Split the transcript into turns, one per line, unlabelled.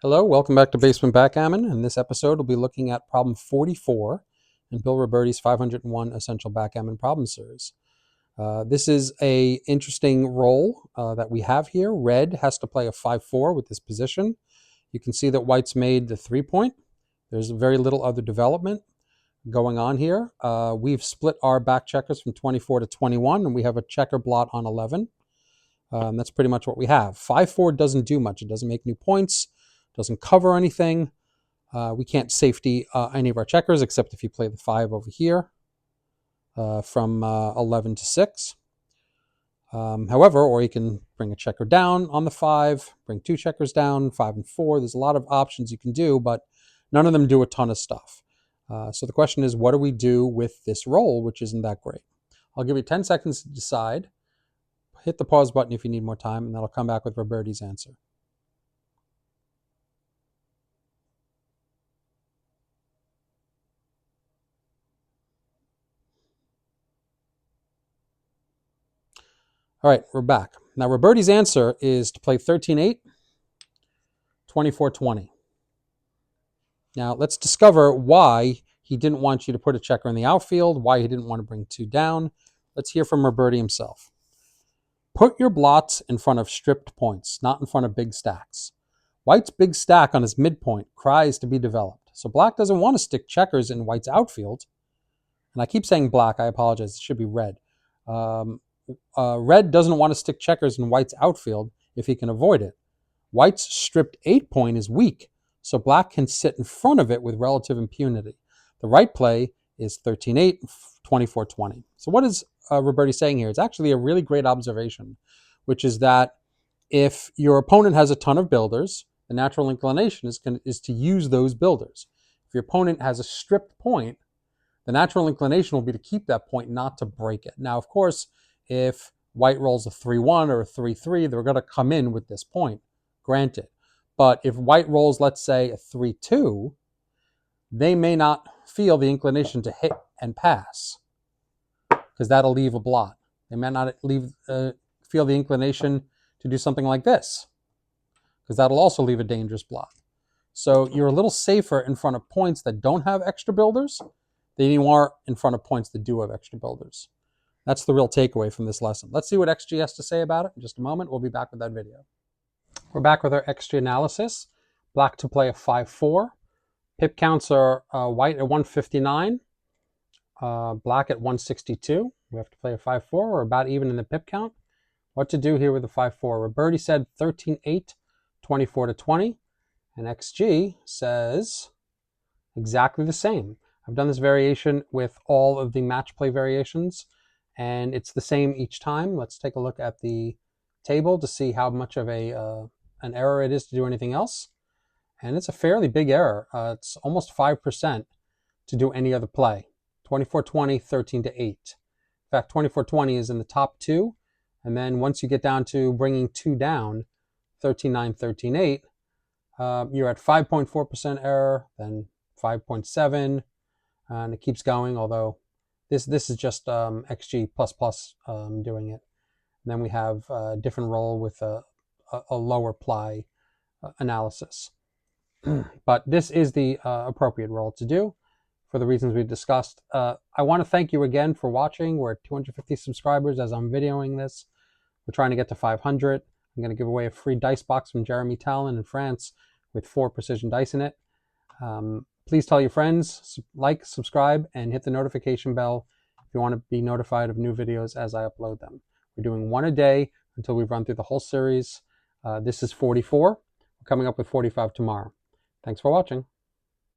Hello, welcome back to Basement Backgammon. In this episode, we'll be looking at problem 44 in Bill Robertie's 501 Essential Backgammon Problem Series. This is a interesting roll that we have here. Red has to play a 5-4 with this position. You can see that white's made the 3-point. There's very little other development going on here. We've split our back checkers from 24 to 21, and we have a checker blot on 11. That's pretty much what we have. 5-4 doesn't do much. It doesn't make new points. Doesn't cover anything. We can't safety any of our checkers except if you play the 5 over here from 11 to 6. However, or you can bring a checker down on the 5, bring 2 checkers down, 5 and 4. There's a lot of options you can do, but none of them do a ton of stuff. So the question is, what do we do with this roll, which isn't that great? I'll give you 10 seconds to decide. Hit the pause button if you need more time, and then I'll come back with Robertie's answer. All right, we're back. Now, Robertie's answer is to play 13-8, 24-20. Now, let's discover why he didn't want you to put a checker in the outfield, why he didn't want to bring 2 down. Let's hear from Robertie himself. Put your blots in front of stripped points, not in front of big stacks. White's big stack on his midpoint cries to be developed. So black doesn't want to stick checkers in white's outfield. And I keep saying black, I apologize, it should be red. Red doesn't want to stick checkers in white's outfield if he can avoid it. White's stripped 8-point is weak, so black can sit in front of it with relative impunity. The right play is 13-8, 24-20. So what is Robertie saying here? It's actually a really great observation, which is that if your opponent has a ton of builders, the natural inclination is to use those builders. If your opponent has a stripped point, the natural inclination will be to keep that point, not to break it. Now, of course, if white rolls a 3-1 or a 3-3, they're going to come in with this point, granted. But if white rolls, let's say, a 3-2, they may not feel the inclination to hit and pass because that'll leave a blot. They may not feel the inclination to do something like this because that'll also leave a dangerous blot. So you're a little safer in front of points that don't have extra builders than you are in front of points that do have extra builders. That's the real takeaway from this lesson. Let's see what XG has to say about it in just a moment. We'll be back with that video. We're back with our XG analysis. Black to play a 5-4. Pip counts are white at 159, black at 162. We have to play a 5-4. We're about even in the pip count. What to do here with the 5-4? Robertie said 13-8, 24-20. And XG says exactly the same. I've done this variation with all of the match play variations, and it's the same each time. Let's take a look at the table to see how much of an error it is to do anything else. And it's a fairly big error. It's almost 5% to do any other play. 24-20, 13-8. In fact, 24-20 is in the top 2. And then once you get down to bringing 2 down, 13-9, 13-8, you're at 5.4% error, then 5.7, and it keeps going, although this is just XG++ doing it. And then we have a different roll with a lower ply analysis. But this is the appropriate roll to do for the reasons we discussed. I want to thank you again for watching. We're at 250 subscribers as I'm videoing this. We're trying to get to 500. I'm going to give away a free dice box from Jeremy Talon in France with 4 precision dice in it. Please tell your friends, like, subscribe, and hit the notification bell if you want to be notified of new videos as I upload them. We're doing 1 a day until we've run through the whole series. This is 44. We're coming up with 45 tomorrow. Thanks for watching.